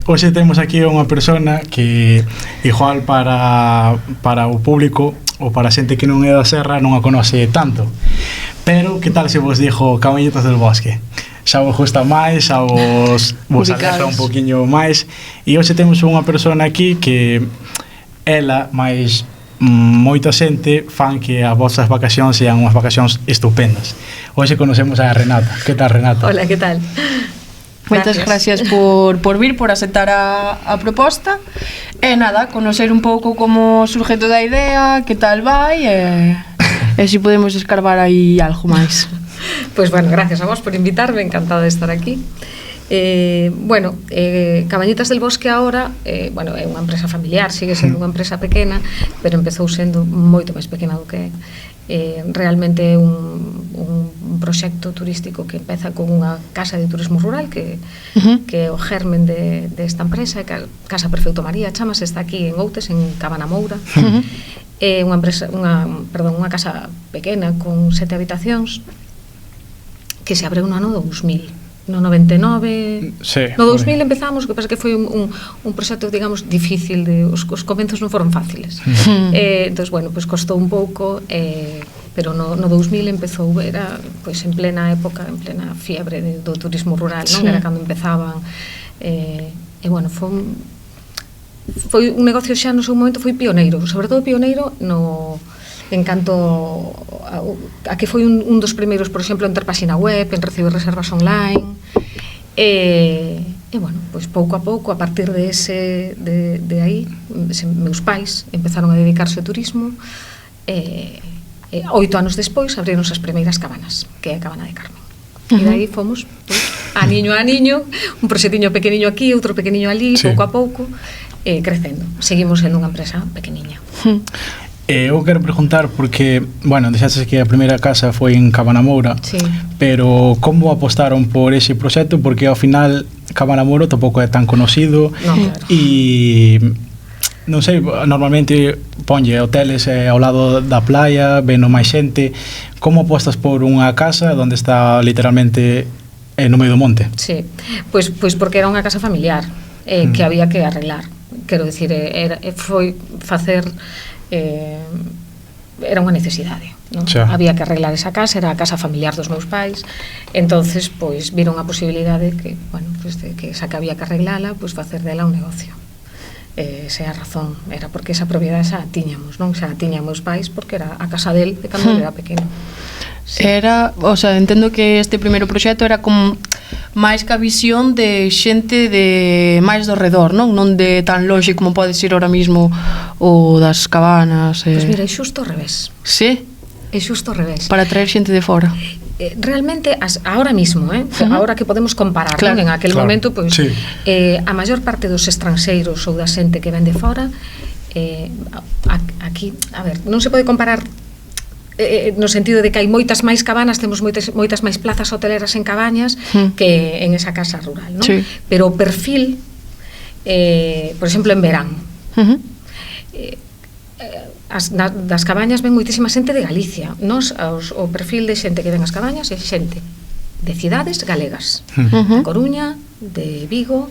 hoxe temos aquí unha persona que igual para o público ou para a xente que non é da Serra non a conoce tanto, pero que tal se vos dixo Cabañitas del Bosque? Xa vos gusta máis, xa vos alegra un poquinho máis, e hoxe temos unha persona aquí que ela máis moita xente fan que as vosas vacacións sean unhas vacacións estupendas. Hoxe conocemos a Renata. Que tal, Renata? Hola, que tal? Moitas gracias por vir, por aceptar a proposta. E nada, conocer un pouco como surge toda a idea, que tal vai, e se podemos escarbar aí algo máis. Pois bueno, gracias a vos por invitarme, encantada de estar aquí. Cabañitas del Bosque ahora é unha empresa familiar, sigue sendo unha empresa pequena, pero empezou sendo moito máis pequena do que realmente é un proxecto turístico que empeza con unha casa de turismo rural que é o germen desta empresa, Casa Prefecto María chamase, está aquí en Outes, en Cabana Moura. É unha casa pequena con 7 habitacións que se abreu no ano 2000. No 99, sí, no 2000 empezamos, o que pasa que foi un proxecto, digamos, difícil, os comenzos non foron fáciles. Entón, bueno, pues costou un pouco, pero no 2000 empezou, era pues, en plena época, en plena fiebre do turismo rural, non? Sí. Era cando empezaban, bueno, foi un negocio xa no seu momento, foi pioneiro, sobre todo pioneiro en canto a que foi un dos primeiros, por exemplo, en ter páxina web, en recibir reservas online, bueno, pois pouco a pouco, a partir de aí, meus pais empezaron a dedicarse ao turismo, 8 anos despois abriron as primeiras cabanas, que é a Cabana de Carmen. E daí fomos, aniño a aniño, un proxetiño pequeniño aquí, outro pequeniño ali, pouco a pouco, crecendo. Seguimos sendo unha empresa pequeniña. Eu quero preguntar porque, bueno, dixaste que a primeira casa foi en Cabana Moura, sí. Pero como apostaron por ese proxecto? Porque ao final Cabana Moura tampouco é tan conocido, e non sei, normalmente ponlle hoteles ao lado da playa, veno máis xente. Como apostas por unha casa onde está literalmente no medio do monte? Sí, pois porque era unha casa familiar que había que arreglar. Quero dicir, foi facer era unha necesidade, non? Había que arreglar esa casa, era a casa familiar dos meus pais, entonces pois viron a posibilidade que, bueno, pues, que esa que había que arreglala, pois facer dela un negocio. Esa é a razón, era porque esa propiedade xa a tiñamos, non? Xa a tiñan meus pais porque era a casa del de cando era pequeno. Sí. Era, o sea, entendo que este primeiro proxecto era como máis que a visión de xente de máis do redor, non? Non de tan longe como pode ser ahora mismo o das cabanas. Pois mira, é xusto ao revés. Sí? É xusto ao revés. Para traer xente de fora. Realmente, ahora mismo, ahora que podemos comparar, claro, non? En aquel momento, pois, sí. A maior parte dos estranxeiros ou da xente que ven de fora, aquí, a ver, non se pode comparar no sentido de que hai moitas máis cabanas, temos moitas máis plazas hoteleras en Cabañas que en esa casa rural, non? Sí. Pero o perfil, por exemplo, en verán, das Cabañas ven moitísima xente de Galicia. O perfil de xente que ven as Cabañas é xente de cidades galegas, de Coruña, de Vigo,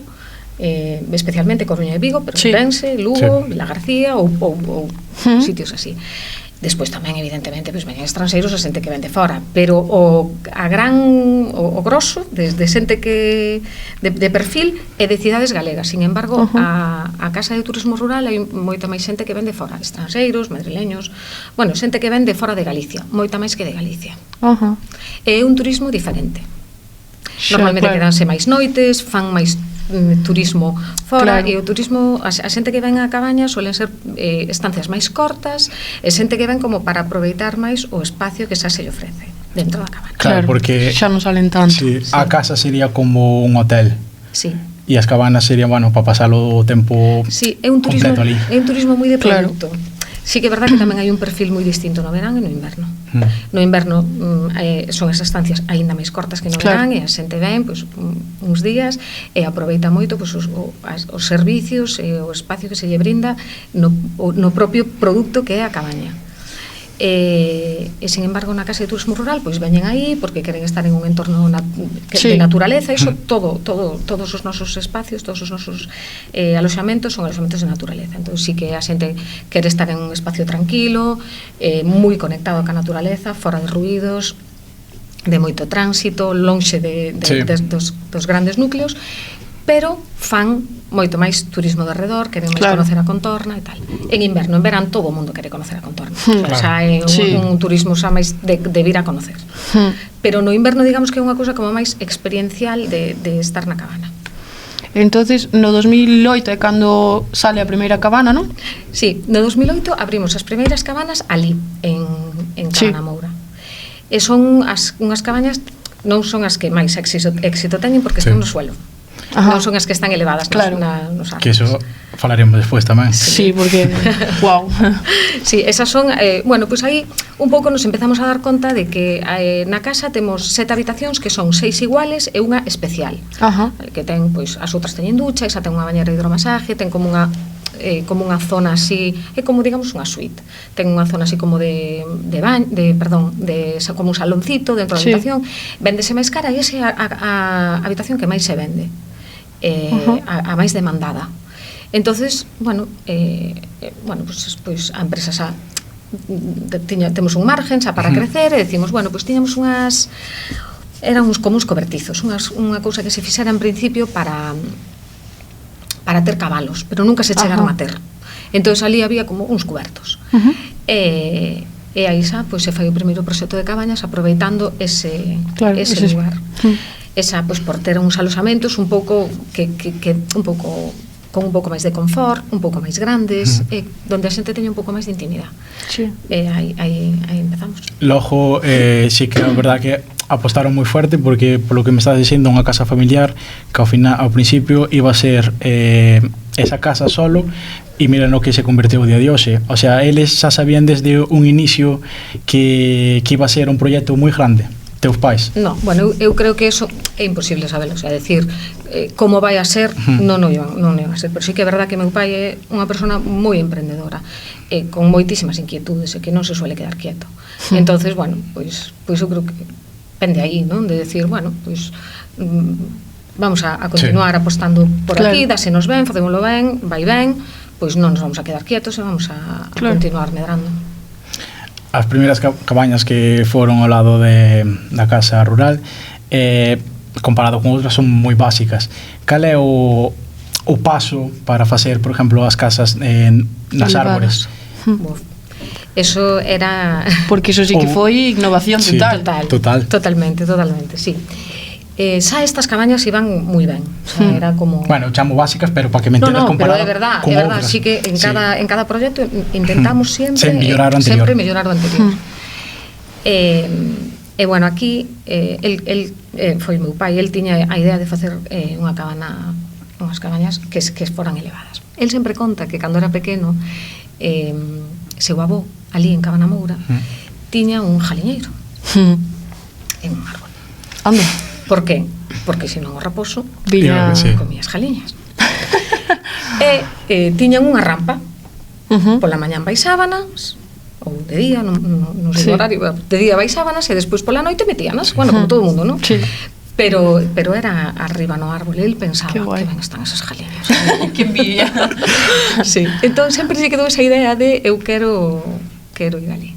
especialmente Coruña e Vigo, pero Ourense, Lugo, Vila García ou sitios así. Despois tamén, evidentemente, pois ven estranxeiros a xente que ven de fora, pero o grosso de xente que de perfil é de cidades galegas. Sin embargo, a Casa de Turismo Rural hai moita máis xente que ven de fora, estranxeiros, madrileños, bueno, xente que ven de fora de Galicia, moita máis que de Galicia. É un turismo diferente. Normalmente quedanse máis noites, fan máis turismo fora, claro. E o turismo, a xente que ven a Cabaña solen ser estancias máis cortas, e xente que ven como para aproveitar máis o espacio que xa se lle ofrece dentro da cabana. Claro, porque xa non salen tanto. Sí, a casa sería como un hotel. Sí. E as cabanas serían, bueno, para pasalo o tempo completo ali. É un turismo moi de produto. Sí que é verdad que tamén hai un perfil moi distinto no verán e no inverno. No inverno son as estancias aínda máis cortas que no verán, e a xente ven pois, uns días e aproveita moito pois, os servicios e o espacio que se lle brinda no propio produto que é a cabaña. e sin embargo na Casa de Turismo Rural pois veñen aí porque queren estar en un entorno de naturaleza. Iso todos os nosos espacios, todos os nosos aloxamentos son aloxamentos de naturaleza. Entón sí que a xente quere estar en un espacio tranquilo, moi conectado ca naturaleza, fora de ruídos, de moito tránsito, lonxe dos grandes núcleos, pero fan moito máis turismo de arredor, queren máis conocer a contorna e tal. En inverno, en verán, todo o mundo quere conocer a contorna. O sea, é un turismo xa máis de vir a conocer. Pero no inverno, digamos que é unha cousa como máis experiencial de estar na cabana. Entonces, no 2008 é cando sale a primeira cabana, non? Sí, no 2008 abrimos as primeiras cabanas ali, en Cabana Moura. E son unhas cabañas, non son as que máis éxito teñen porque están no suelo. Non son as que están elevadas nos árboles. Que eso falaremos despois tamén. Sí, porque wow. Sí, esas son, bueno, pois aí un pouco nos empezamos a dar conta de que na casa temos 7 habitacións que son 6 iguales e unha especial. Que ten, pois, as outras teñen ducha, esa ten unha bañera de hidromasaje, ten como unha zona así, é como digamos unha suite. Ten unha zona así como como un saloncito dentro da habitación. Véndese máis cara e esa é a habitación que máis se vende. A máis demandada. Entonces, bueno, pues a empresa temos un margen xa para crecer e decimos, bueno, pues tiñamos eran como uns cobertizos, unha cousa que se fixera en principio para ter cabalos, pero nunca se chegaron a ter. Entonces ali había como uns cubertos. E aí xa, pues se fai o primeiro proxecto de cabañas aproveitando ese lugar. Esa, pois, por ter uns aloxamentos un pouco con un pouco máis de confort, un pouco máis grandes, donde a xente teña un pouco máis de intimidade. Aí empezamos. Logo, sí que é verdad que apostaron moi fuerte porque, polo que me estás dicindo, unha casa familiar que ao principio iba a ser esa casa solo, e mira no que se converteu o día de hoxe. O sea, eles xa sabían desde un inicio que iba a ser un proxecto moi grande. Teus pais? No, bueno, eu creo que eso é imposible sabelo, o sea, decir como vai a ser, non iba a ser, pero sí que é verdad que meu pai é unha persona moi emprendedora, con moitísimas inquietudes e que non se suele quedar quieto. Entonces, bueno, pois eu creo que pende aí, non? De decir, bueno, pois vamos a continuar apostando por aquí, dásenos ben, facémoslo ben, vai ben, pois non nos vamos a quedar quietos e vamos a continuar medrando. As primeiras cabañas que foron ao lado da casa rural, comparado con outras, son moi básicas. Cal é o paso para facer, por exemplo, as casas nas árbores? Eso era... Porque eso sí que foi innovación total. Totalmente, sí. Xa estas cabañas iban moi ben, o sea, era como... Bueno, chamo básicas, pero para que me entendas comparado con outras. Sí que en cada proxecto intentamos sempre mellorar o anterior. E bueno, aquí el foi meu pai, el tiña a idea de facer unha cabana, unhas cabañas que foran elevadas. El sempre conta que cando era pequeno seu avó, ali en Cabana Moura, tiña un jaliñeiro en un árbol. Anda. Por qué? Porque senón o raposo comía as jaliñas. E tiñan unha rampa. Pola mañán baixábanas, ou de día, non sei o horario, de día baixábanas e despois pola noite metíanas, bueno, como todo o mundo, non? Sí. Pero era arriba no árbol, el pensaba que ben están esas jaliñas. Que envidia. Sí. Entón sempre se quedou esa idea de eu quero ir ali.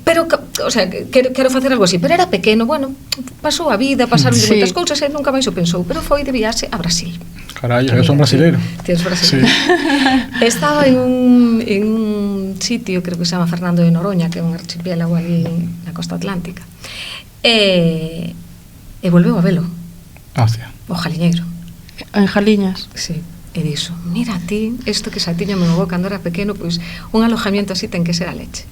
Pero, o sea, quero facer algo así, pero era pequeno, bueno, pasou a vida, pasaron moitas cousas e nunca máis o pensou, pero foi de viaxe a Brasil. Carallo, eu son brasileiro. Tienes brasileiro. Sí. Estaba en un sitio, creo que se chama Fernando de Noronha, que é un archipiélago ali na costa atlántica. E volveu a velo. Hostia. O jaliñeiro. En Jaliñas? Sí. E dixo, mira ti, isto que xa tiña meu avó cando era pequeno, pois un alojamiento así ten que ser a leche.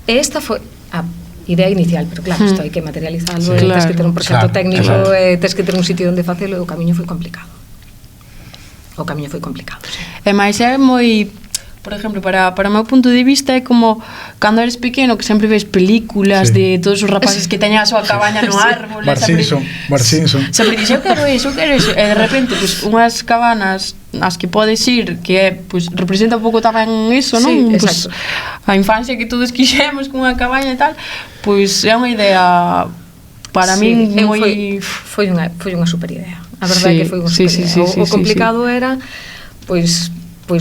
E esta foi a idea inicial, pero claro, isto hai que materializarlo, tens que ter un proxecto técnico, tens que ter un sitio onde facelo, e o camiño foi complicado. Sí. E máis é moi, por exemplo, para o meu punto de vista, é como cando eres pequeno que sempre ves películas de todos os rapaces que teñan a súa cabaña no árbol. Bart Simpson. Sempre dixo, eu quero iso, e de repente, pues, unhas cabanas as que podes ir, que é, pues, representa un pouco tamén iso, non? Sí, Pues, exacto. a infancia que todos quixemos con unha cabaña e tal, pois é unha idea para min moi... Foi unha super idea. A verdade é que foi unha super idea. O complicado era, pois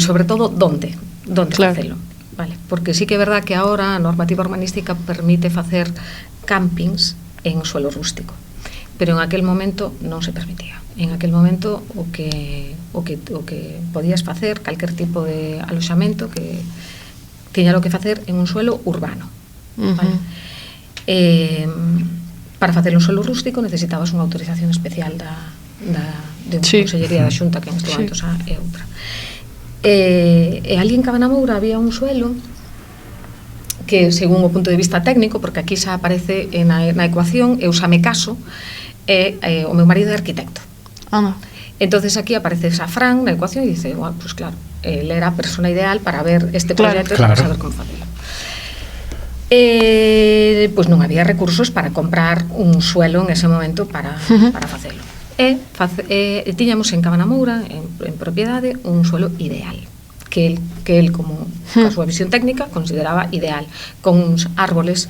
sobre todo, onde facelo. Vale, porque sí que é verdad que agora a normativa urbanística permite facer campings en suelo rústico, pero en aquel momento non se permitía. En aquel momento o que podías facer, calquer tipo de aloxamento, que tiña lo que facer en un suelo urbano. Vale? Para facer un suelo rústico necesitabas unha autorización especial de unha consellería da Xunta, que en este momento é outra. E ali en Cabanamoura había un suelo que, según o punto de vista técnico, porque aquí xa aparece na ecuación, eu xa me caso, o meu marido é arquitecto. Entonces aquí aparece Safran na ecuación e dice, bueno, pues claro, él era a persona ideal para ver este proxecto e para saber como facelo. Pois non había recursos para comprar un suelo en ese momento para facelo. Tiñamos en Cabanamoura, en propiedade, un suelo ideal, que el como a súa visión técnica consideraba ideal, con uns árboles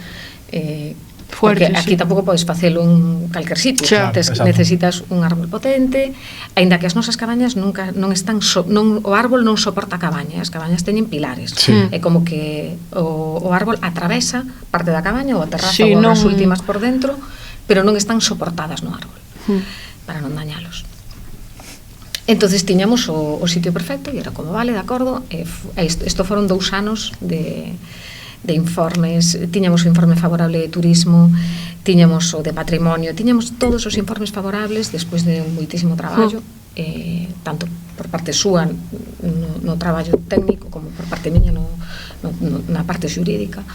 porque aquí tampouco podes facelo en calquer sitio, necesitas un árbol potente, aínda que as nosas cabañas nunca non están o árbol non soporta a cabaña, as cabañas teñen pilares, é como que o árbol atravesa parte da cabaña ou a terraza ou as últimas por dentro, pero non están soportadas no árbol para non dañalos. Entonces tiñamos o sitio perfecto e era como, vale, de acordo, isto foron 2 anos de informes, tiñamos o informe favorable de turismo, tiñamos o de patrimonio, tiñamos todos os informes favorables despois de moitísimo traballo, tanto por parte súa no traballo técnico como por parte miña na parte xurídica,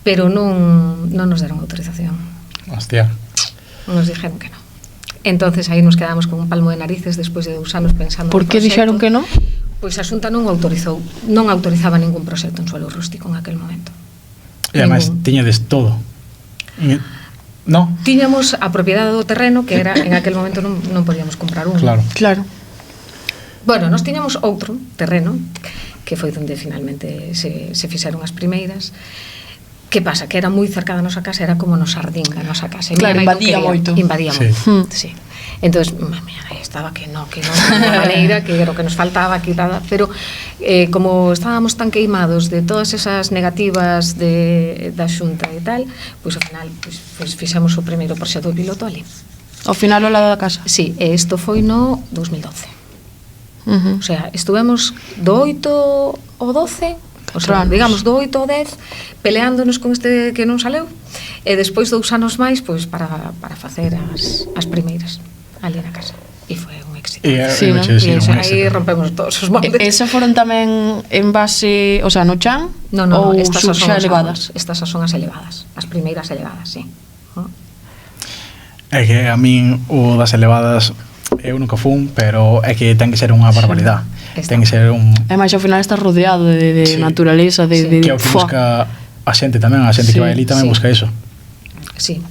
pero non nos deron autorización. Hostia. Nos dijeron que non. Entonces aí nos quedamos con un palmo de narices despois de 2 anos pensando. Por que dixeron que non? Pois a Xunta non autorizaba ningún proxecto en suelo rústico en aquel momento. E ademais tiñades todo. No? Tiñamos a propiedade do terreno, que era en aquel momento non podíamos comprar un. Claro. Bueno, nós tiñamos outro terreno, que foi onde finalmente se fixeron as primeiras. Que pasa? Que era moi cerca da nosa casa, era como no sardín da nosa casa. Claro, invadía moito. Sí. Entón, estaba que non, de maneira, que era o que nos faltaba, que nada, pero como estábamos tan queimados de todas esas negativas da Xunta e tal, pois ao final fixemos o primeiro proxecto piloto ali. Ao final ao lado da casa? Sí, e isto foi no 2012. O sea, estuvemos do 8 ao 12, o sea, digamos do 8 ao 10 peleándonos con este que non saleu, e despois 2 anos máis pois para facer as primeiras ali na casa, e foi un éxito. E aí rompemos todos os moldes. Esa foron tamén en base, o sea, no chan? No, estas son as elevadas. Estas son as elevadas, as primeiras elevadas, sí. É que a min o das elevadas eu nunca fun, pero é que ten que ser unha barbaridade. Ten que ser un... E máis ao final estás rodeado de naturaleza, de... Que é o que busca a xente tamén, a xente que vai ali tamén busca iso. Sí,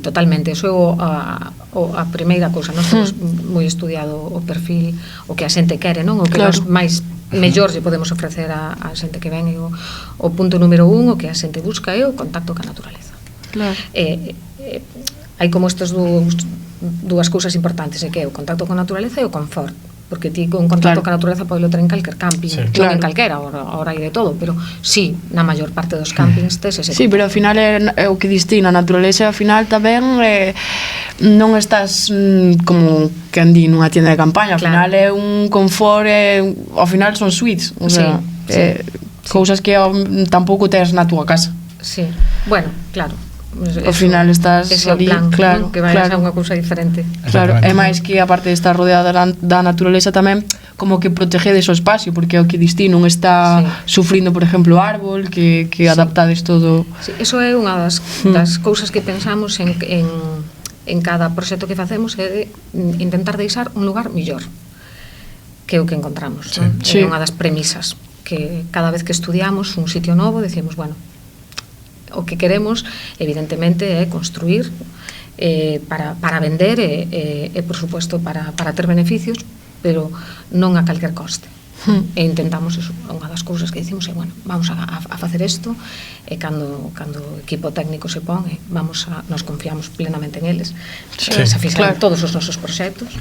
totalmente. Eso a primeira cousa. Nós temos moi estudiado o perfil, o que a xente quere, non? O que nós máis mellor lle podemos ofrecer a xente que ven, e o punto número 1, o que a xente busca é o contacto ca naturaleza. Claro. Hai como estas dúas cousas importantes, que é o contacto con a naturaleza e o confort, porque ti con contacto con a naturaleza podelo ter en calquer camping, non en calquera, ahora hai de todo, pero sí, na maior parte dos campings tes ese contacto. Sí, pero ao final é o que distingue a naturaleza, ao final tamén non estás como que andí nunha tienda de campaña, ao final é un confort, ao final son suites, o sea, cousas que tampouco tes na túa casa. Sí, bueno, claro. Ao final estás ali, claro, que vai a unha cousa diferente. Claro, é máis que aparte de estar rodeada da naturaleza tamén como que protegedes o espacio, porque é o que distí, non está sufrindo, por exemplo, o árbol, que adaptades todo. Sí, eso é unha das cousas que pensamos en cada proxecto que facemos, é de intentar deixar un lugar millor, que é o que encontramos, non? É unha das premisas, que cada vez que estudiamos un sitio novo, decimos, bueno, o que queremos evidentemente é construir para vender e por suposto para ter beneficios, pero non a calquer coste. E intentamos eso, unha das cousas que dicimos é, bueno, vamos a facer isto, e cando o equipo técnico se pon, nos confiamos plenamente en eles, se fixan todos os nosos proxectos,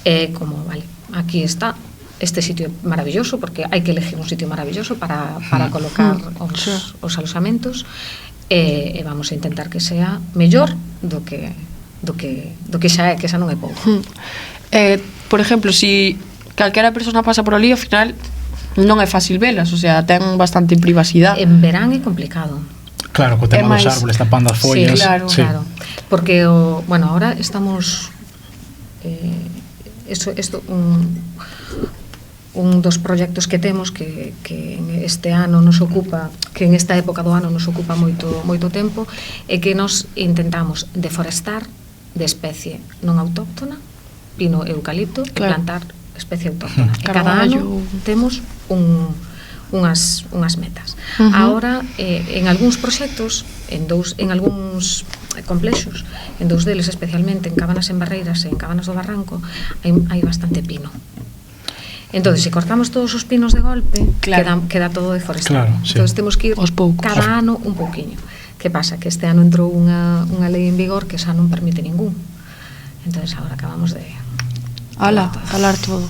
e como, vale, aquí está este sitio maravilloso, porque hai que elegir un sitio maravilloso para colocar os alojamentos, e vamos a intentar que sea mellor do que xa é, que xa non é pouco. Por exemplo, si calquera persona pasa por ali, ao final non é fácil velas, o sea, ten bastante privacidade. En verán é complicado. Claro, co tema dos árboles tapando as follas. Sí, claro. Porque, bueno, ahora estamos un dos proxectos que temos que este ano nos ocupa, que en esta época do ano nos ocupa moito tempo, é que nos intentamos deforestar de especie non autóctona, pino e eucalipto, e plantar especie autóctona. E cada ano temos unhas metas. Ahora, en algúns proxectos, en algúns complexos, en dous deles especialmente, en Cabanas en Barreiras e en Cabanas do Barranco, hai bastante pino. Entonces, se cortamos todos os pinos de golpe, queda todo deforestado. Entonces, temos que ir cada ano un pouquiño. Que pasa? Que este ano entrou unha lei en vigor que xa non permite ningún. Entonces, agora acabamos de talar todo.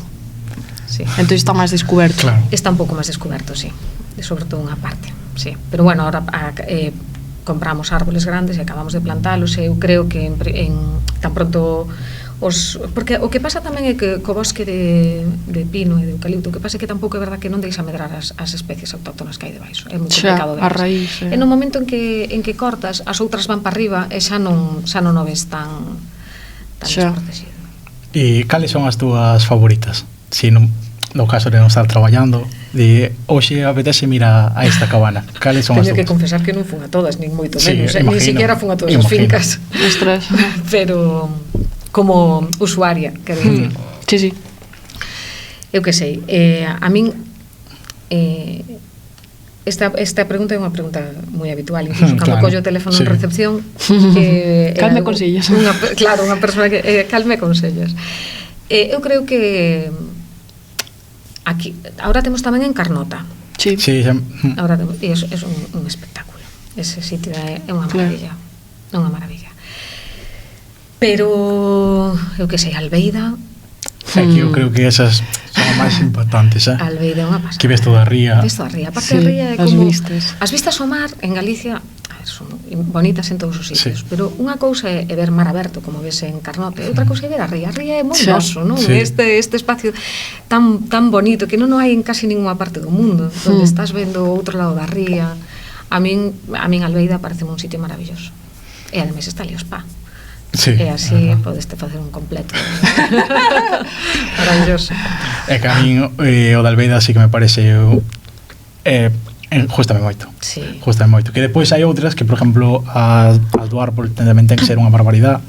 Sí. Entonces está máis descoberto. Está un pouco máis descoberto, sí. Sobre todo unha parte, sí. Pero bueno, ahora compramos árboles grandes e acabamos de plantalos, e eu creo que tan pronto porque o que pasa tamén é que co bosque de pino e de eucalipto, o que pasa é que tampouco é verdad que non deixa medrar as especies autóctonas que hai debaixo. É moi complicado de ver. E no momento en que cortas, as outras van para arriba e xa non o ves tan desprotegido. E cales son as túas favoritas? Si no caso de non estar traballando, de hoxe apetece mira a esta cabana, cales son as túas? Teño que confesar que non fun a todas, nin moito menos, nin siquiera fun a todas as fincas. Pero como usuaria, quero dicir. Sí. Eu que sei, a min esta pregunta é unha pregunta moi habitual, incluso cando collo o teléfono en recepción, calme consellas. Claro, unha persona que calme consellas. Eu creo que aquí, ahora temos tamén en Carnota. Sí. Ahora temos, e é un espectáculo. Ese sitio é unha maravilla. É unha maravilla. Pero eu que sei, Albeida, aquí eu creo que esas son as máis importantes, Albeida é unha pasada. Que ves toda a ría. Aparte a ría é como as vistas ao mar en Galicia, son bonitas en todos os sitios, pero unha cousa é ver mar aberto, como ves en Carnota, e outra cousa é ver a ría. A ría é moi noso, non? Este espacio tan bonito que non hai en casi ninguna parte do mundo, onde estás vendo o outro lado da ría. A min Albeida parece un sitio maravilloso. E ademais está ali o spa. E así podeste facer un completo maravilloso. É que a min o de Albeida sí que me parece justame moito. Que depois hai outras que, por exemplo, as do árbol tamén ten que ser unha barbaridade,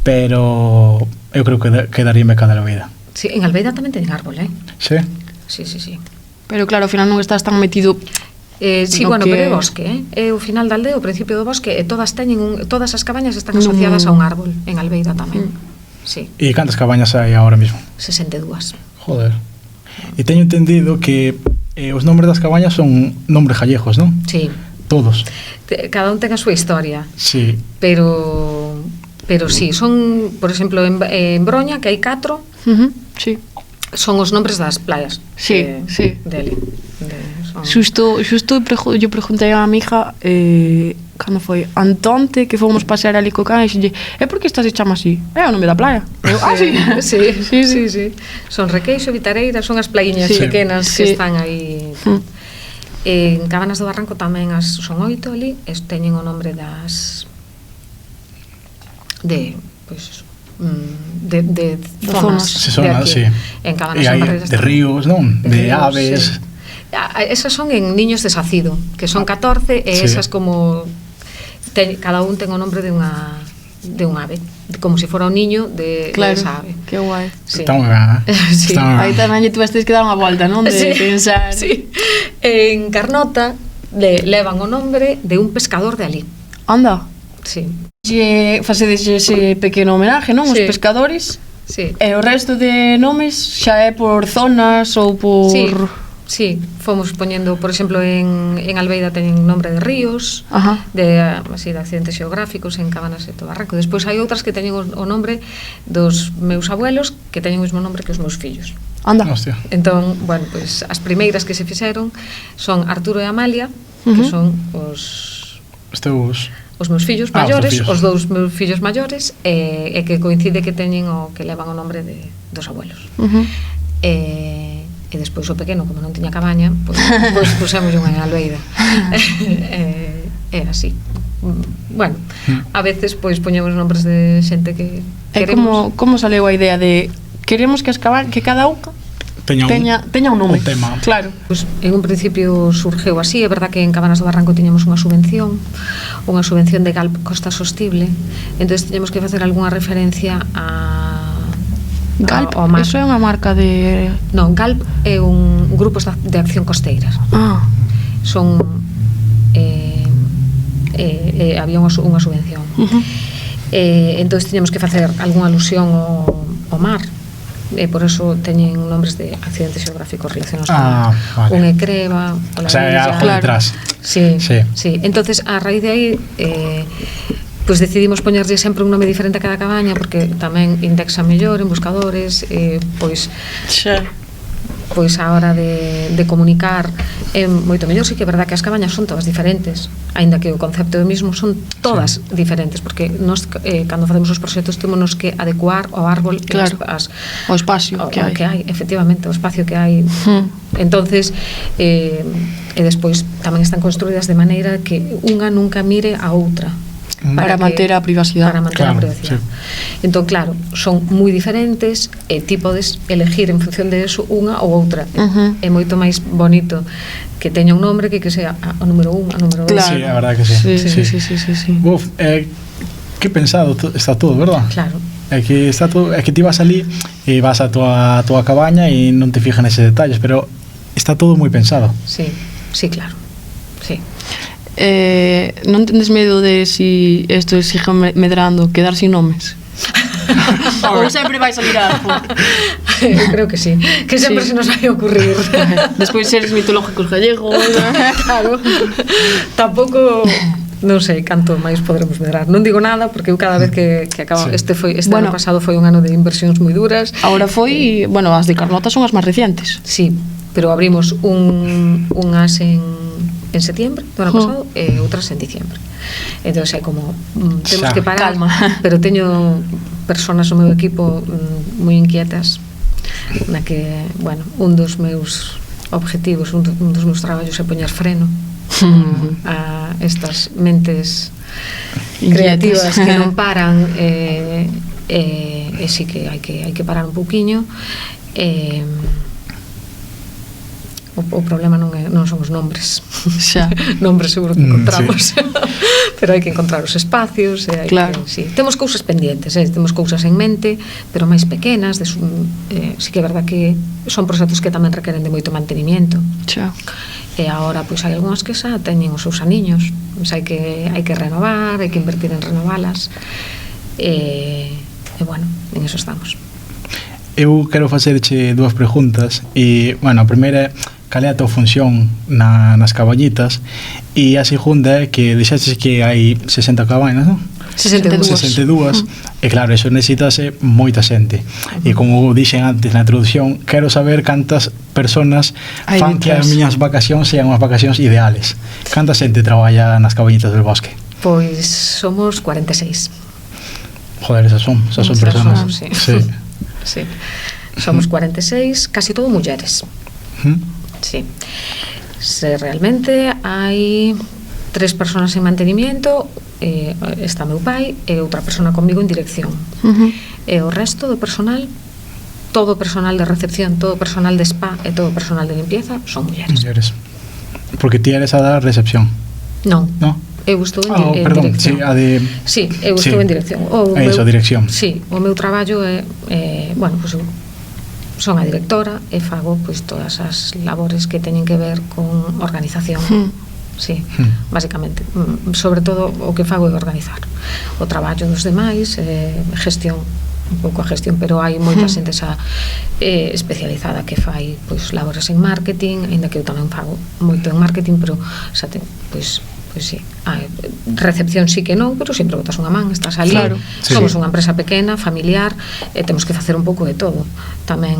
pero eu creo que quedaríame ca de Albeida. Sí, en Albeida tamén ten árbol, Sí. Pero claro, ao final non estás tan metido. Sí, bueno, pero é bosque, é o final da aldea, o principio do bosque, e todas as cabañas están asociadas a un árbol en Albeida tamén. Sí. E cantas cabañas hai agora mesmo? 62. Joder. E teño entendido que os nombres das cabañas son nombres gallegos, non? Sí. Todos. Cada un ten a súa historia. Sí. Pero sí, son, por exemplo, en Broña, que hai 4. Sí. Son os nombres das playas. Sí. Dele. Xusto yo preguntei a mi hija cando foi Antonte, que fomos pasear ali co can, e dixelle, por que estás se chama así? É o nome da playa. Sí. Son Requeixo, Vitareira, son as playiñas pequenas que están aí. En Cabanas do Barranco tamén son 8 ali, teñen o nombre das de zonas de aquí. En Cabanas en Barreiras de ríos, non? De aves. Esas son en niños de Sacido, que son 14, e esas como cada un ten o nombre de unha ave, como se fora un niño de esa ave. Que guai. Está moi ben. Aí tamén lle tuvestes que dar unha volta, non? De pensar. En Carnota levan o nombre de un pescador de ali. Anda. Sí. Facedes ese pequeno homenaje, non? Os pescadores. Sí. E o resto de nomes xa é por zonas ou por... Sí, fomos poñendo, por exemplo, en Albeida teñen nombre de ríos, de accidentes xeográficos, en Cabanas e Tobarraco. Despois hai outras que teñen o nombre dos meus abuelos, que teñen o mesmo nombre que os meus fillos. Anda. Hostia. Entón, bueno, pois as primeiras que se fixeron son Arturo e Amalia, que son os meus fillos maiores, os dous meus fillos maiores, e que coincide que teñen o que levan o nombre dos abuelos. E despois o pequeno, como non tiña cabaña, pois pusemos unha en Albeida. É así. Bueno, a veces pois poñemos nombres de xente que queremos. Como saleu a idea de queremos que cada unha teña un nome? Claro. Pois en un principio surgeu así, é verdad que en Cabanas do Barranco tiñamos unha subvención de Galp Costa Sostible, entonces tiñamos que facer algunha referencia a Galp, eso é unha marca de... Non, Galp é un grupo de acción costeiras. Son... había unha subvención. Entón, tiñamos que facer algunha alusión ao mar, e por eso teñen nombres de accidentes xeográficos relacionados con un Ecreva, o sea, é algo detrás. Sí. Entonces, a raíz de aí pois decidimos poñerlle sempre un nome diferente a cada cabaña, porque tamén indexa mellor en buscadores, pois a hora de comunicar é moito mellor. Sí que é verdad que as cabañas son todas diferentes, aínda que o concepto do mismo son todas diferentes, porque nós cando facemos os proxectos temos que adecuar ao árbol o espacio que hai, efectivamente, o espacio que hai. Entonces e despois tamén están construídas de maneira que unha nunca mire a outra, para manter a privacidade. Sí. Entón, claro, son moi diferentes e ti podes elegir en función de eso unha ou outra. É moito máis bonito que teña un nombre que sea o número 1, a número 2. Sí, a verdade que sí. Sí. Uf, que pensado está todo, verdad? Claro. É que está todo, é que ti vas ali e vas a tua cabaña e non te fijas neses detalles, pero está todo moi pensado. Sí, claro. Sí. Non tendes medo de si isto sigue medrando, quedar sin nomes? Ou sempre vai salir algo? Eu creo que sí, que sempre se nos vai ocurrir. Despois seres mitológicos gallegos. Claro. Tampouco non sei canto máis poderemos medrar. Non digo nada porque eu cada vez que acabo este ano pasado foi un ano de inversións moi duras. Agora foi, as de Carnota son as máis recientes. Sí, pero abrimos unhas en setiembre do ano pasado e outras en diciembre. Entón é como temos que parar, pero teño personas no meu equipo moi inquietas, na que, un dos meus objetivos, un dos meus traballos é poñer freno a estas mentes creativas que non paran, e sí que hai que parar un pouquiño. O problema non son os nombres. Nombres seguro que encontramos. Pero hai que encontrar os espacios, temos cousas pendientes, temos cousas en mente, pero máis pequenas, sí que é verdad que son proxectos que tamén requeren de moito mantenimiento. E agora pois hai algunhas que xa teñen os seus aniños, hai que renovar, hai que invertir en renovalas, e en eso estamos. Eu quero facerche dúas preguntas e, a primeira é cal é a tua función nas cabañitas, e a segunda é que deixaste que hai 60 cabañas, non? 62. E claro, eso necesitase moita xente. E como dixen antes na introducción, quero saber cantas personas fan que as miñas vacacións sean unhas vacacións ideales. Canta xente traballa nas cabañitas del bosque? Pois somos 46. Joder, esas son personas. Sí. Somos 46, casi todo mulleres. Sí. Realmente hai 3 personas en mantenimiento, está meu pai e outra persona comigo en dirección. E o resto do personal, todo o personal de recepción, todo o personal de spa e todo o personal de limpieza son mulleres. Porque ti eres a da recepción? Non. Eu estou en dirección. Sí, eu estou en dirección. Dirección. Sí, o meu traballo é, son a directora e fago todas as labores que teñen que ver con organización. Sí, basicamente, sobre todo o que fago é organizar o traballo dos demais, gestión un pouco a gestión, pero hai moita xente xa especializada que fai pois labores en marketing, aínda que eu tamén fago moito en marketing, pero xa ten, pois sí, recepción sí que non, pero sempre botas unha man, estás ali, claro, somos unha empresa pequena, familiar, e temos que facer un pouco de todo. Tamén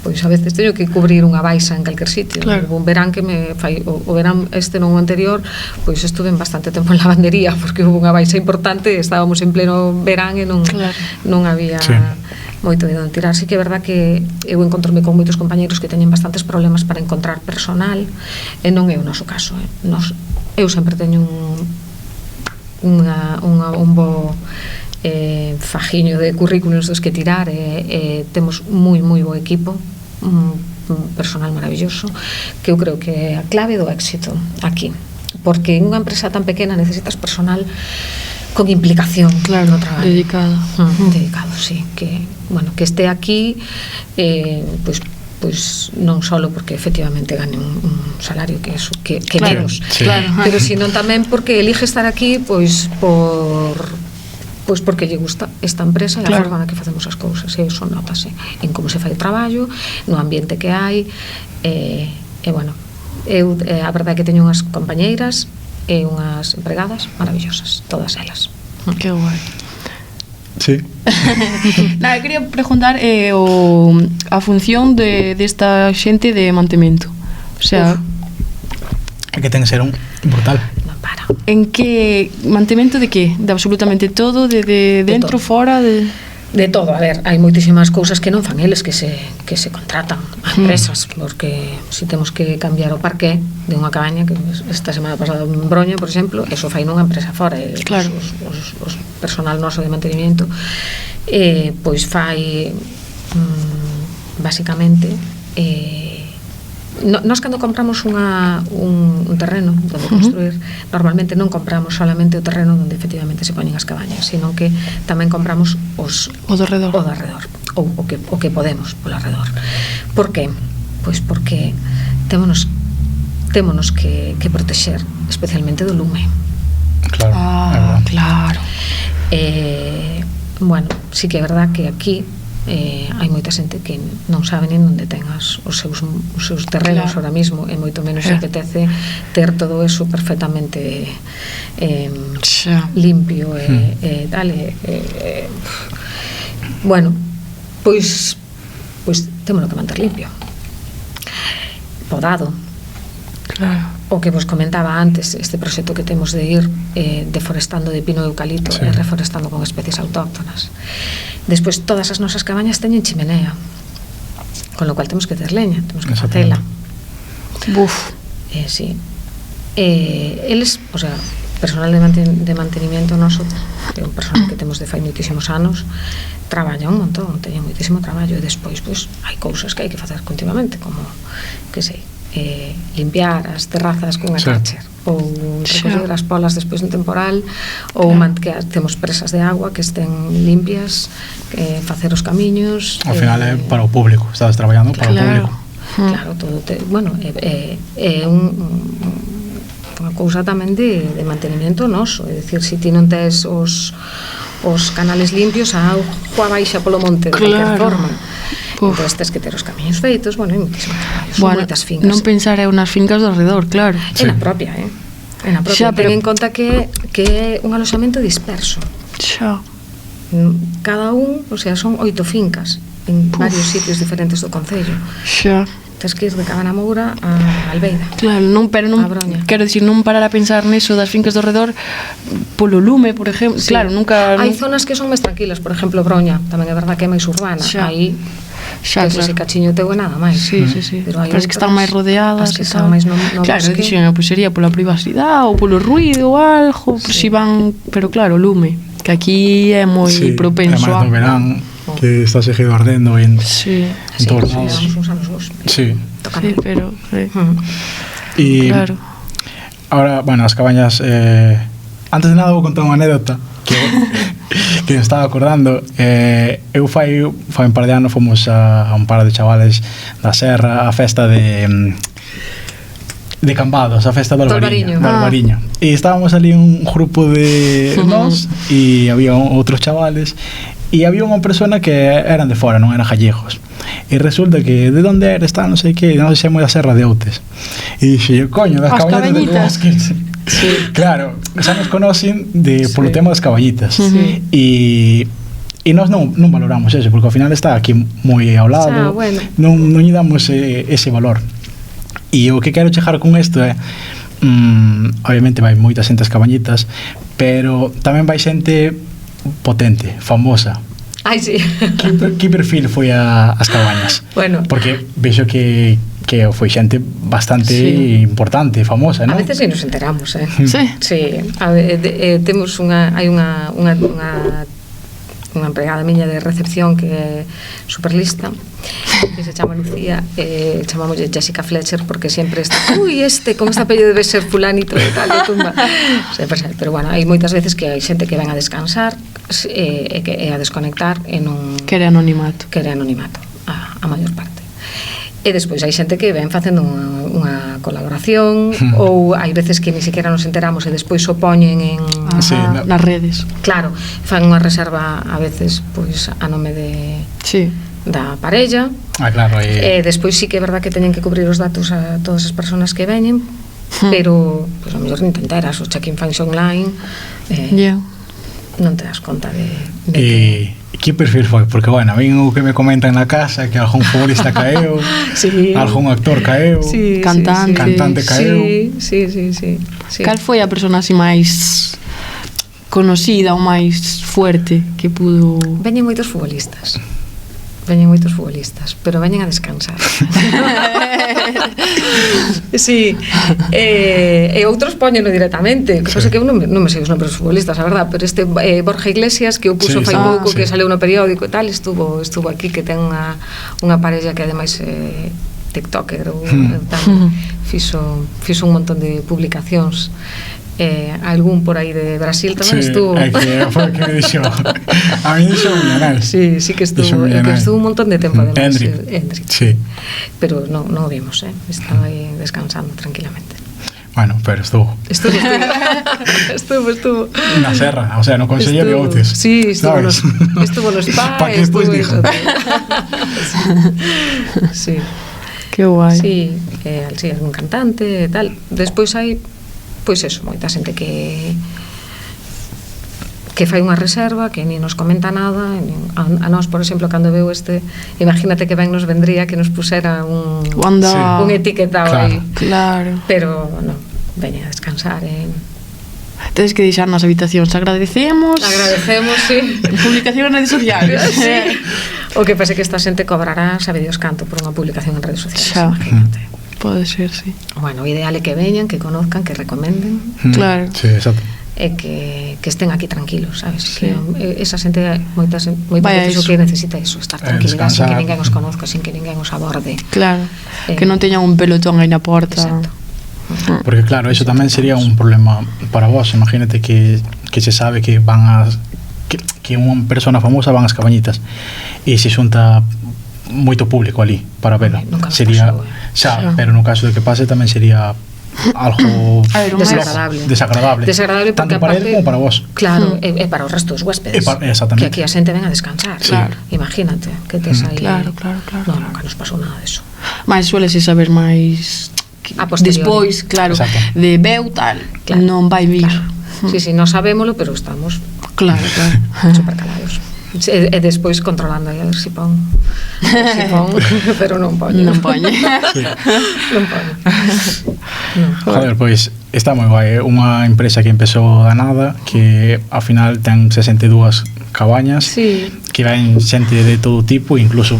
pois a veces teño que cubrir unha baixa en calquer sitio. Claro. Un verán que me fai, o verán este non o anterior, pois estuve bastante tempo en lavandería porque hubo unha baixa importante, estábamos en pleno verán e non, claro, non había moito de onde tirar. Sí que é verdad que eu encontrome con moitos compañeiros que teñen bastantes problemas para encontrar personal, e non é o noso caso. Eu sempre teño un bo fajiño de currículos dos que tirar, e temos moi bo equipo, un personal maravilloso, que eu creo que é a clave do éxito aquí, porque en unha empresa tan pequena necesitas personal con implicación, claro, no traballo. Dedicado. Dedicado, sí, que que esté aquí, pois non só porque efectivamente gane un salario que claro, menos, sí, claro, pero sino tamén porque elige estar aquí porque lle gusta esta empresa e a forma na que facemos as cousas, e iso notase en como se fai o traballo, no ambiente que hai, e bueno, eu a verdade é que teño unhas compañeiras e unhas empregadas maravillosas, todas elas. Que guai. Sí. Nada, quería preguntar a función desta xente de mantemento. O sea, é que ten que ser un brutal. En que mantemento de que? De absolutamente todo, de dentro, todo. Fora, de todo. A ver, hai moitísimas cousas que non fan eles, que se contratan a empresas, porque se temos que cambiar o parqué de unha cabaña, que esta semana pasada en Broña, por exemplo, eso fai nunha empresa fora, claro, os personal noso de mantenimiento, pois fai basicamente nós cando compramos un terreno onde construir, normalmente non compramos solamente o terreno onde efectivamente se poñen as cabañas, sino que tamén compramos o do arredor, ou o que podemos polo arredor. Por que? Pois porque témonos que protexer especialmente do lume. Claro, claro. Bueno, sí que é verdad que aquí hai moita xente que non sabe nin onde ten os seus terrenos, claro, ahora mismo, e moito menos se apetece ter todo eso perfectamente limpio e tal, bueno, pois témolo que manter limpio, podado. Claro. O que vos comentaba antes, este proxecto que temos de ir deforestando de pino e eucalipto, e reforestando con especies autóctonas. Despois, todas as nosas cabañas teñen chimenea, con lo cual temos que ter leña, temos que facela. Buf. Sí. Eles, o sea, personal de mantenimiento noso, é un personal que temos de fai moitísimos anos, traballa un montón, teñen moitísimo traballo, e despois, pois, hai cousas que hai que facer continuamente, como, que sei, limpiar as terrazas cunha catcher, ou recoller as polas despois do temporal, ou que temos presas de agua que estén limpias, facer os camiños. Ao final é para o público, estás traballando para o público. Claro, todo bueno, é unha cousa tamén de mantenimiento noso, é dicir, se ti non tes os canales limpios, a auga baixa polo monte de calquer forma. Entón tens que ter os camiños feitos, bueno, e moitísimos traballos, moitas fincas. Non pensar é unas fincas do alrededor, claro. É na propia, ten en conta que é un aloxamento disperso. Cada o sea, son 8 fincas en varios sitios diferentes do concello. Tens que ir de Cabana Moura a Albeida. Claro, pero non, quero dicir, non parar a pensar neso das fincas do alrededor polo lume, por exemplo. Claro, nunca. Hai zonas que son máis tranquilas, por exemplo, Broña, tamén é verdad que é máis urbana. Aí ese cachiño teu é nada máis. Sí. Pero as que están máis rodeadas, as que están máis no claro, pois sería pola privacidade ou polo ruido ou algo, si van, pero claro, lume, que aquí é moi propenso a no verán, que está seguido ardendo en todos lados. Sí, pero y claro. Ahora, bueno, as cabañas, antes de nada vou contar unha anécdota que me estaba acordando. Eu fai un par de anos fomos a un par de chavales da Serra a festa de Cambados, a festa do Albariño. E estábamos ali un grupo de nós e había outros chavales E había unha persona que eran de fora, non eran gallegos. E resulta que de onde eres, tal, non sei que, non sei se é moi da Serra de Outes. E dixo, coño, das cabañitas do Bosque. Sí. Claro, xa nos conocen polo tema das caballitas. E nós non valoramos eso, porque ao final está aquí moi ao lado, non lle damos ese valor. E o que quero chegar con isto é, obviamente vai moita xente ás cabañitas, pero tamén vai xente potente, famosa. Ai, sí. Que perfil foi ás cabañas? Bueno, porque vexo que foi xente bastante importante, famosa, non? A veces nos enteramos, Sí. Sí. Temos hai unha empregada miña de recepción que é superlista, que se chama Lucía, chamámoslle Jessica Fletcher porque sempre está, con este apellido debe ser fulanito e tal, e tumba. Pero bueno, hai moitas veces que hai xente que ven a descansar e a desconectar e non quere anonimato a maior parte. E despois hai xente que ven facendo unha colaboración ou hai veces que ni siquiera nos enteramos e despois o poñen en nas redes. Claro, fan unha reserva a veces pois a nome de da parella. Claro, e despois sí que é verdad que teñen que cubrir os datos a todas as persoas que veñen, pero pois a mellor nin te enteras, o check-in fans online non te das conta de que perfil foi? Porque, bueno, a mí o que me comentan na casa que algún futbolista caeu, algún actor caeu, cantante caeu. Sí. Cal foi a persona así máis conocida ou máis fuerte que pudo... Veñen moitos futbolistas, pero veñen a descansar. Sí. E outros poñeno directamente. Que pasa que eu non me sei os nombres dos futbolistas, a verdad, pero este Borja Iglesias, que o puso fai pouco, que saleu no periódico e tal, estuvo aquí, que ten unha parella que ademais tiktoker ou tal, fixo un montón de publicacións. Algún por aí de Brasil tamén estuvo. Foi que me dixo. A mí dixo millonario. Sí que estuvo un montón de tempo además. Hendrik. Sí. Pero non o vimos, estaba aí descansando tranquilamente. Bueno, pero estuvo. Estuvo. Na serra, o sea, no Consello de Outes. Sí, estuvo no spa. Pa que despois dixo. Sí. Que guai. Sí, algún cantante e tal. Despois hai pois eso, moita xente que fai unha reserva, que ni nos comenta nada, a nós, por exemplo, cando veu imagínate que ben nos vendría que nos pusera un etiquetado aí. Claro. Pero non, veña a descansar Tedes que deixar nas habitacións. Agradecemos, sí. Publicación en redes sociales. Sí. O que pasa que esta xente cobrará, sabe Dios canto, por unha publicación en redes sociales, imagínate. Pode ser, sí. Bueno, o ideal é que veñan, que conozcan, que recomenden. Claro. Sí, exacto. E que estén aquí tranquilos, sabes? Que esa xente moitas veces o que necesita iso, estar tranquilidade, sin que ninguén os conozca, sin que ninguén os aborde. Claro. Que non teñan un pelotón aí na porta. Exacto. Porque claro, eso tamén sería un problema para vos. Imagínate que se sabe que van que unha persona famosa van ás cabañitas e se xunta moito público ali para velo. Sería pero no caso de que pase tamén sería algo desagradable tanto para ele como para vos. Claro, e para o resto dos huéspedes, que aquí a xente ven a descansar. Imagínate que tes aí. Claro. Nunca nos pasou nada deso. Mais suelese saber máis despois, claro, de veu tal, non vai vir. Sí, non sabémolo, pero estamos super calados. E despois controlando a ver si pon pero non poñe. Joder, pois está moi guai, unha empresa que empezou da nada, que ao final ten 62 cabañas, que ven xente de todo tipo, incluso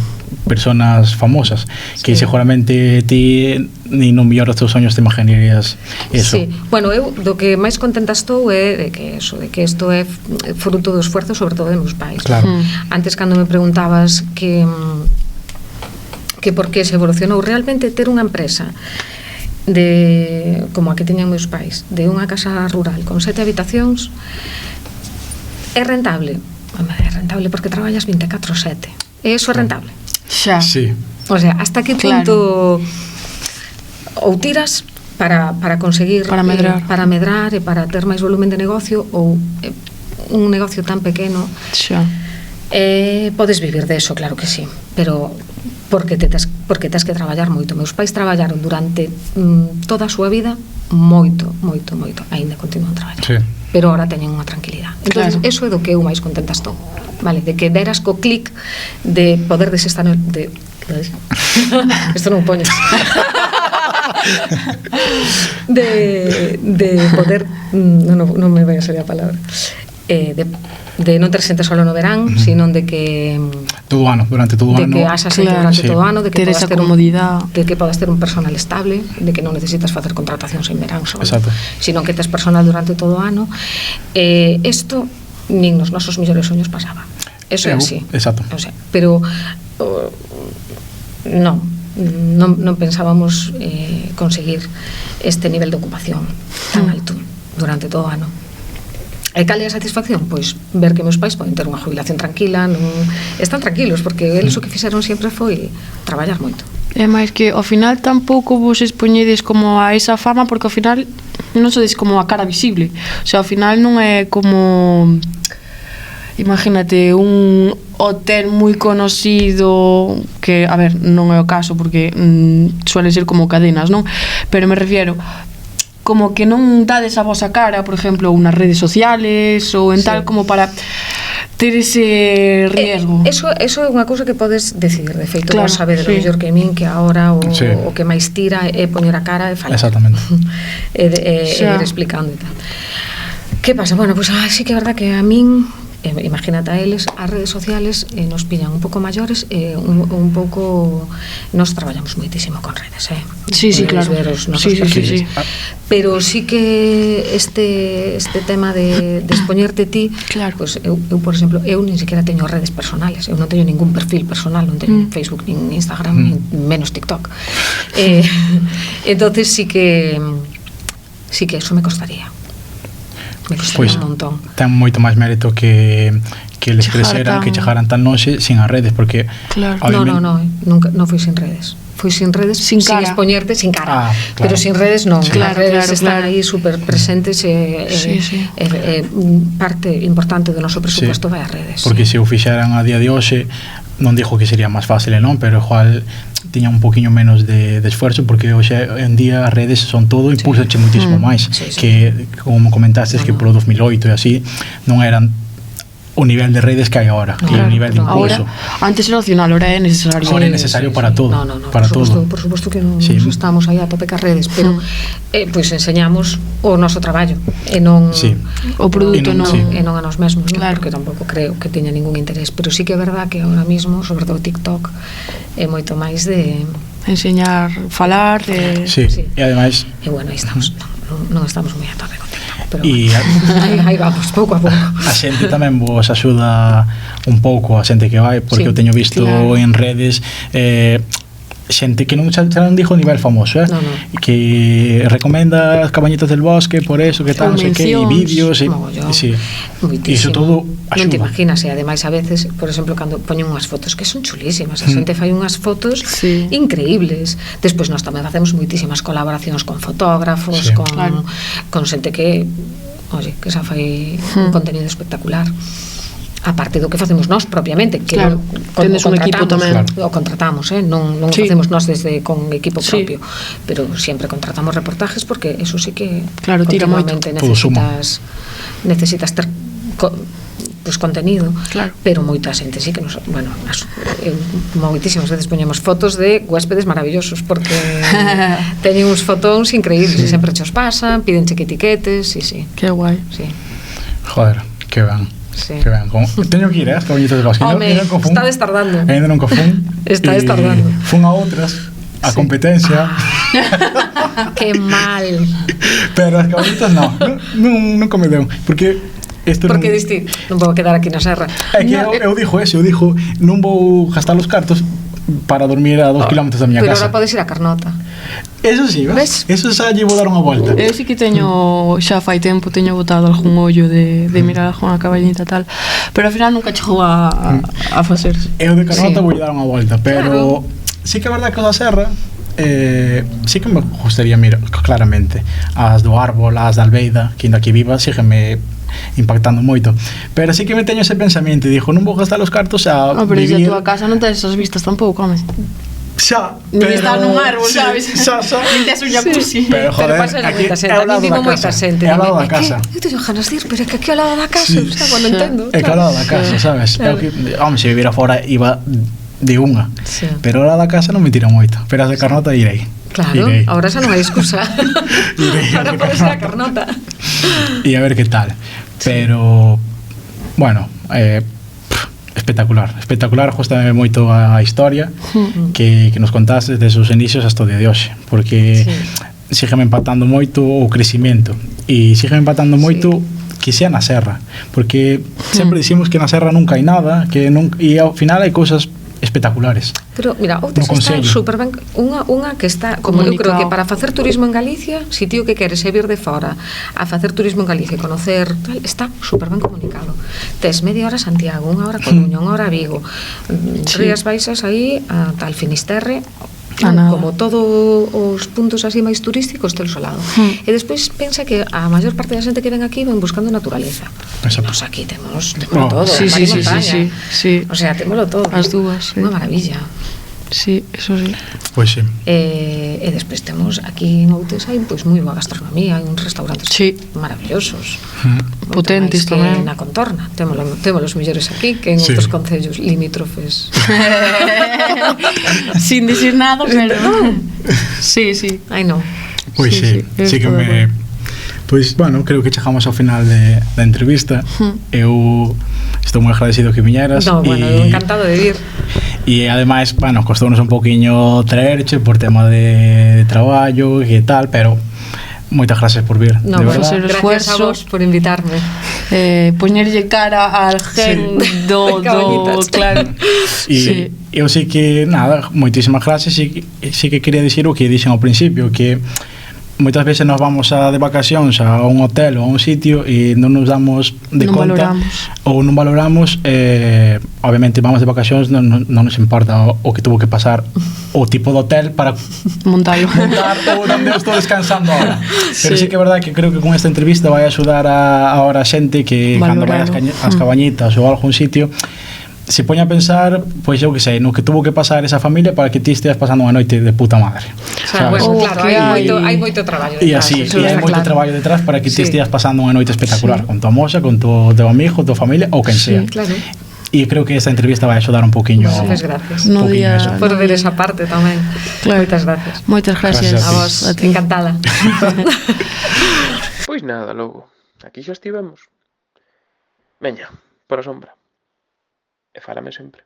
personas famosas, que seguramente ti ni no mellor dos teus soños te imaginarías eso. Sí, bueno, eu do que máis contenta estou é de que isto é fruto do esfuerzo sobre todo de meus pais. Claro. Antes cando me preguntabas que por que se evolucionou realmente ter unha empresa como a que teñan meus pais, de unha casa rural con 7 habitacións, é rentable. É rentable porque traballas 24/7. E iso é rentable. Xa. Sí. O sea, hasta que punto ou tiras para conseguir para medrar e para ter máis volumen de negocio, ou un negocio tan pequeno xa Podes vivir de eso, claro que sí, pero porque tes que traballar moito. Meus pais traballaron durante toda a súa vida moito, aínda continúan traballando. Sí. Pero ahora teñen unha tranquilidade. Entonces, Claro. eso é do que eu máis contenta estou. Vale, de que deras co clic de poder desestar de isto non o poñes. de poder non me vai a salir a palabra. De non ter xente solo no verán, sino de que Todo o ano, durante todo o ano. de que haxa xente Claro, durante sí. todo o ano, de que Ter podas esa ter comodidade. de que podas ter un personal estable, de que non necesitas facer contratacións en verán solo, Exacto. sino que tes personal durante todo o ano. Isto nin nos nosos mellores soños pasaba. Eso é así. Exacto. O sea, pero non pensábamos conseguir este nivel de ocupación tan alto durante todo o ano. E cal é a satisfacción? Pois ver que meus pais poden ter unha jubilación tranquila, están tranquilos, porque eles o que fixeron sempre foi traballar moito. É máis que ao final tampouco vos expoñedes como a esa fama, porque ao final non sodes como a cara visible. O sea, ao final non é como, imagínate, un hotel moi conocido, que, a ver, non é o caso porque suele ser como cadenas, non? Pero me refiero como que non dades a vosa cara, por exemplo, nas redes sociales ou en tal, como para ter ese riesgo. Eso é unha cousa que podes decidir, de feito, Claro, vos sabedes sí. mellor que min que agora Sí. o que máis tira é poñer a cara e falar. Exactamente. E Xa. ir explicando e tal. Que pasa? Bueno, pues sí que é verdad que a min, imagínate a eles, as redes sociales nos pillan un pouco maiores e un pouco, nos traballamos moitísimo con redes, Sí, sí, Podedes claro. ver os nosos Sí, sí, perfiles. sí, sí. Pero sí que este tema de expoñerte ti, Claro. pues eu, por exemplo, eu nin siquiera teño redes personales, eu non teño ningún perfil personal, non teño Facebook, nin Instagram, nin menos TikTok. Entonces sí que eso me costaría. Me costaría Pois un montón. ten moito máis mérito que eles Chegar creceran, tan- que chegaran tan lonxe sin as redes, porque Claro. obviamente, Nunca, non fui sin redes. Fui sin redes, Sin cara. expoñerte, sin cara. Ah, claro. Pero sin redes non. Sí. As redes Claro, están claro. aí super presentes Sí, sí. parte importante do noso presupuesto vai ás redes. porque se o fixeran a día de hoxe, non digo que sería máis fácil, non, pero igual tiña un poquinho menos de esfuerzo, porque hoxe en día as redes son todo, impulsache moitísimo máis, Sí, sí. que como comentaste que polo 2008 e así non eran o nivel de redes que hai agora, e o nivel de impulso. Ahora, antes era opcional, ahora é necesario. Ahora é necesario para todo, para por suposto, todo. por suposto que non Sí. estamos aí a tope cas redes, pero pois enseñamos o noso traballo e non Sí. O produto E non- non. sí. e non a nós mesmos, Claro. porque tampouco creo que teña ningún interés, pero sí que é verdad que ahora mismo, sobre todo TikTok, é moito máis de Enseñar, falar, Sí, Sí. e ademais e bueno, aí estamos, non estamos moi a tope con TikTok, pero e aí vamos, pouco a pouco. a xente tamén vos axuda un pouco, a xente que vai, porque Sí, eu teño visto claro. en redes xente que non xa non dijo nivel famoso, No, no. que recomenda as cabañitas del bosque por eso, que tal, Ou non sei que, e mencións, vídeos, mogollón. sí. Moitísimo. Iso todo Non te axuda. imaginas, e ademais a veces, por exemplo, cando poñen unhas fotos que son chulísimas, a xente fai unhas fotos Sí. increíbles. Despois nós tamén facemos moitísimas colaboracións con fotógrafos, Sí. Claro. con xente que, oye, que xa fai un contenido espectacular. Aparte do que facemos nós propiamente, que Claro, tendes un equipo tamén. o contratamos, non Sí. facemos nós desde con equipo Sí. propio, pero sempre contratamos reportajes porque eso sí que Claro, tira moito. continuamente Todo suma. necesitas ter pues contenido, Claro. pero moita xente sí que nos, bueno, moitísimas veces poñemos fotos de huéspedes maravillosos porque teñen uns fotóns increíbles e sempre che os pasan, pídenche que etiquetes, sí, Que guai. sí. Joder, que ben. Sí. Que ben. Teño que ir, as cabañitas del bosque. Home, non confún. estades tardando. Ainda non confún. Estades E tardando. Fun a outras, a competencia. Que mal. Pero as cabañitas non me deu, porque isto Porque non, diste, non vou quedar aquí na serra. é que eu dixo eso, eu dixo, non vou gastar os cartos para dormir a 2 kilómetros da miña Pero casa. ahora podes ir a Carnota. Eso sí, ¿Ves? Eso xa lle vou dar unha volta. Eu sí que teño, xa fai tempo, teño botado algún ollo de mirar algunha cabañita tal, pero ao final nunca chegou a facerse. Eu de Carnota Sí. vou dar unha volta, pero sí que é verdade que o da Serra sí que me gustaría mirar claramente as do Árbol, as da Albeida, que ainda que viva, sí que me impactando moito. Pero sí que me teño ese pensamento e dixo, non vou gastar os cartos a pero vivir... a túa casa non tes esas vistas tampouco, home. Xa, Ni está nun árbol, sí, sabes? xa. Ni tes un jacuzzi. Pero, Pero joder, pasa aquí moita xente, é ao a mí lado digo da moita casa. xente, É ao lado dime, da casa. Eu teño ganas de ir, pero é que aquí ao lado da casa, Sí. o sea, non entendo. É que ao lado da casa, sabes? É o que, home, se vivira fora iba de unha. Sí. Pero ao lado da casa non me tira moito. Pero as de Carnota irei. Claro, Irei. ahora xa non hai excusa. Irei Ahora a podes ir a Carnota. E a ver que tal. Pero, bueno, espectacular, gustame moito a historia que nos contaste desde os inicios hasta o día de hoxe, porque sígueme empatando moito o crecimento e sígueme empatando moito que sea na serra, porque sempre dicimos que na serra nunca hai nada, que non, e ao final hai cousas espectaculares. Pero, mira, outras están super ben. Unha que está, como eu creo que para facer turismo en Galicia, si tío que queres é vir de fora a facer turismo en Galicia e conocer tal, está super ben comunicado. Tes media hora a Santiago, unha hora a Coruña, unha hora a Vigo, Rías Baixas aí a tal Finisterre, como todos os puntos así máis turísticos telos ao lado. E despois pensa que a maior parte da xente que ven aquí ven buscando naturaleza. Pois aquí temos todo, sí. O sea, temoslo todo. As dúas, unha maravilla. Sí, eso sí. Pois sí. E despois temos aquí en Outes hai pois moi boa gastronomía, hai uns restaurantes maravillosos. Potentes tamén. Na contorna, temos os mellores aquí que en outros concellos limítrofes. Sin dicir nada, pero sí. Ai non. Pois sí que me... Pois, bueno, creo que chegamos ao final da entrevista. Eu estou moi agradecido que viñeras. No, bueno, encantado de vir. E ademais, bueno, costounos un poquinho traerche por tema de traballo e tal, pero moitas gracias por vir, no, de verdad. Gracias a vos por invitarme. Poñerlle cara al gen do claro. E eu sei que, nada, moitísimas gracias, e sí que quería dicir o que dixen ao principio, que moitas veces nos vamos de vacacións a un hotel ou a un sitio e non nos damos de conta ou non valoramos, obviamente vamos de vacacións, non nos importa o que tuvo que pasar o tipo de hotel para montar ou onde eu estou descansando ahora, pero sí que é verdade que creo que con esta entrevista vai axudar a xente que cando vai ás cabañitas ou a algún sitio se poña a pensar, pois eu que sei, no que tuvo que pasar esa familia para que ti esteas pasando unha noite de puta madre. Bueno, claro, hai moito traballo detrás. E así, hai moito traballo detrás para que ti esteas pasando unha noite espectacular con tua moza, con teu amigo, tua familia ou quen sea. Claro. E creo que esta entrevista vai axudar un poquinho. Moitas gracias. Por ver esa parte tamén. Moitas gracias. Moitas gracias a vos, encantada. Pois nada, logo. Aquí xa estivemos. Veña, por a sombra. E fálame sempre.